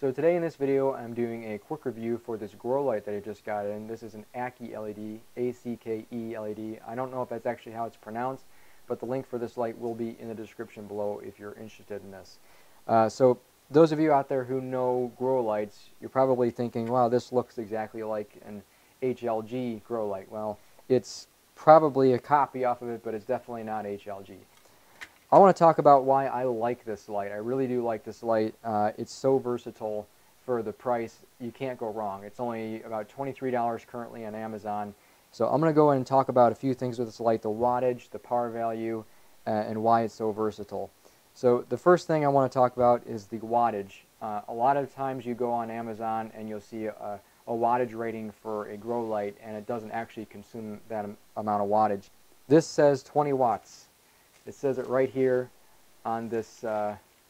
So today in this video I'm doing a quick review for this grow light that I just got in. This is an Acke LED, A-C-K-E LED. I don't know if that's actually how it's pronounced, but the link for this light will be in the description below if you're interested in this. So those of you out there who know grow lights, you're probably thinking, wow, this looks exactly like an HLG grow light. Well, it's probably a copy off of it, but it's definitely not HLG. I want to talk about why I like this light. I really do like this light. It's so versatile for the price. You can't go wrong. It's only about $23 currently on Amazon. So I'm going to go in and talk about a few things with this light, the wattage, the power value, and why it's so versatile. So the first thing I want to talk about is the wattage. A lot of times you go on Amazon and you'll see a wattage rating for a grow light, and it doesn't actually consume that amount of wattage. This says 20 watts. It says it right here on this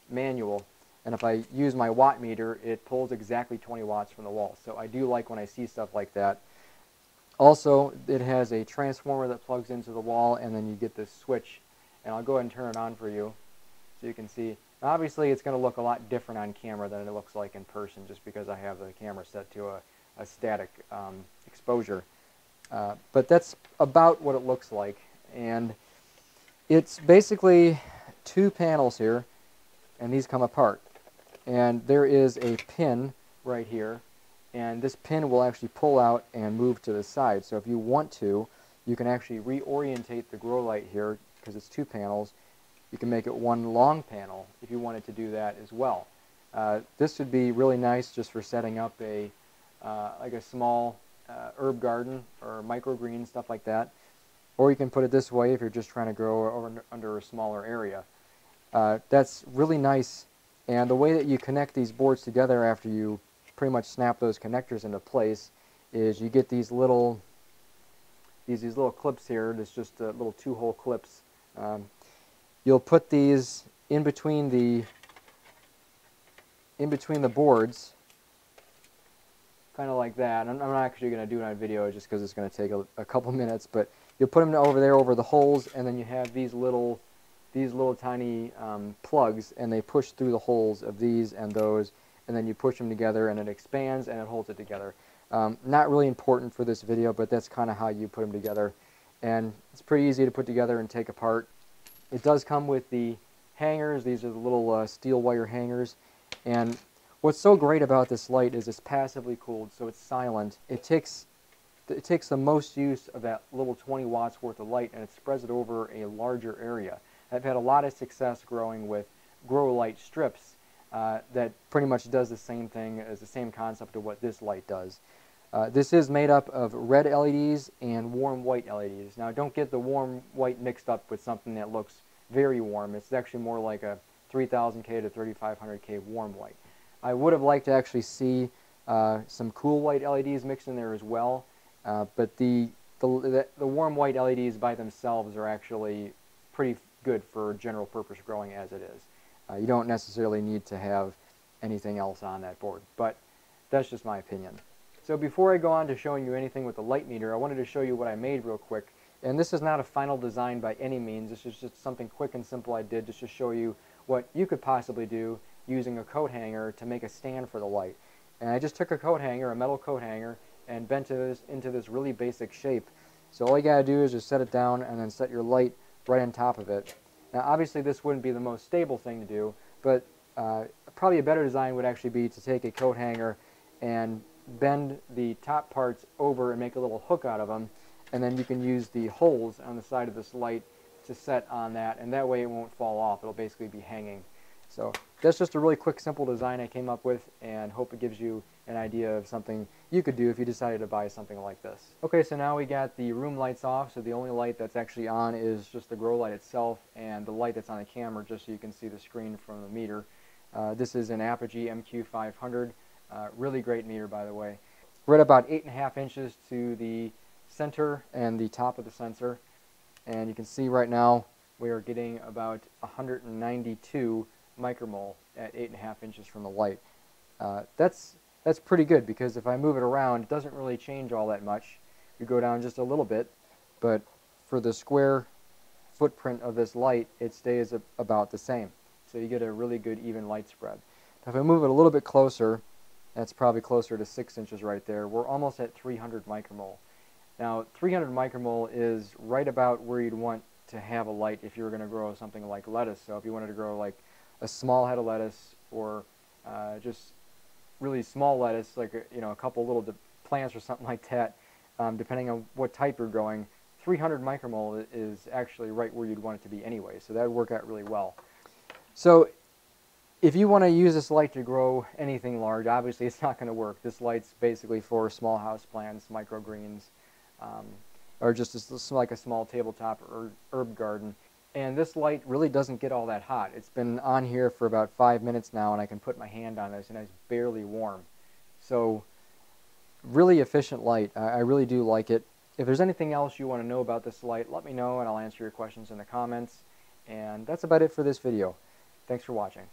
manual, and if I use my watt meter, it pulls exactly 20 watts from the wall. So I do like when I see stuff like that. Also, it has a transformer that plugs into the wall, and then you get this switch, and I'll go ahead and turn it on for you so you can see. Obviously, it's going to look a lot different on camera than it looks like in person, just because I have the camera set to a static exposure. But that's about what it looks like, and it's basically two panels here, and these come apart. And there is a pin right here, and this pin will actually pull out and move to the side. So if you want to, you can actually reorientate the grow light here, because it's two panels. You can make it one long panel if you wanted to do that as well. This would be really nice just for setting up like a small herb garden or microgreen, stuff like that. Or you can put it this way if you're just trying to grow under a smaller area. That's really nice, and the way that you connect these boards together after you pretty much snap those connectors into place is you get these little clips here. There's just little two-hole clips. You'll put these in between the boards, kind of like that. I'm not actually going to do it on video just because it's going to take a couple minutes, but you'll put them over there over the holes, and then you have these little tiny plugs, and they push through the holes of these and those, and then you push them together, and it expands and it holds it together. Not really important for this video, but that's kind of how you put them together, and it's pretty easy to put together and take apart. It does come with the hangers. These are the little steel wire hangers, and what's so great about this light is it's passively cooled, so it's silent. It takes the most use of that little 20 watts worth of light, and it spreads it over a larger area. I've had a lot of success growing with grow light strips that pretty much does the same thing as the same concept of what this light does. This is made up of red LEDs and warm white LEDs. Now, don't get the warm white mixed up with something that looks very warm. It's actually more like a 3000K to 3500K warm white. I would have liked to actually see some cool white LEDs mixed in there as well, but the warm white LEDs by themselves are actually pretty good for general purpose growing as it is. You don't necessarily need to have anything else on that board, but that's just my opinion. So before I go on to showing you anything with the light meter, I wanted to show you what I made real quick. And this is not a final design by any means. This is just something quick and simple I did just to show you what you could possibly do using a coat hanger to make a stand for the light. And I just took a coat hanger, a metal coat hanger, and bent it into this really basic shape. So all you gotta do is just set it down and then set your light right on top of it. Now obviously this wouldn't be the most stable thing to do, but probably a better design would actually be to take a coat hanger and bend the top parts over and make a little hook out of them, and then you can use the holes on the side of this light to set on that, and that way it won't fall off. It'll basically be hanging. So that's just a really quick, simple design I came up with, and hope it gives you an idea of something you could do if you decided to buy something like this. Okay, so now we got the room lights off, so the only light that's actually on is just the grow light itself, and the light that's on the camera, just so you can see the screen from the meter. This is an Apogee MQ500. Really great meter, by the way. We're at about 8.5 inches to the center and the top of the sensor, and you can see right now we are getting about 192 micromole at 8.5 inches from the light. That's pretty good, because if I move it around, it doesn't really change all that much. You go down just a little bit, but for the square footprint of this light, it stays about the same. So you get a really good even light spread. If I move it a little bit closer, that's probably closer to 6 inches right there, we're almost at 300 micromole. Now, 300 micromole is right about where you'd want to have a light if you were going to grow something like lettuce. So if you wanted to grow like a small head of lettuce, or just really small lettuce, like a couple little plants or something like that, depending on what type you're growing, 300 micromole is actually right where you'd want it to be anyway. So that would work out really well. So if you want to use this light to grow anything large, obviously it's not going to work. This light's basically for small house plants, microgreens, or just like a small tabletop or herb garden. And this light really doesn't get all that hot. It's been on here for about 5 minutes now, and I can put my hand on this, and it's barely warm. So really efficient light. I really do like it. If there's anything else you want to know about this light, let me know, and I'll answer your questions in the comments. And that's about it for this video. Thanks for watching.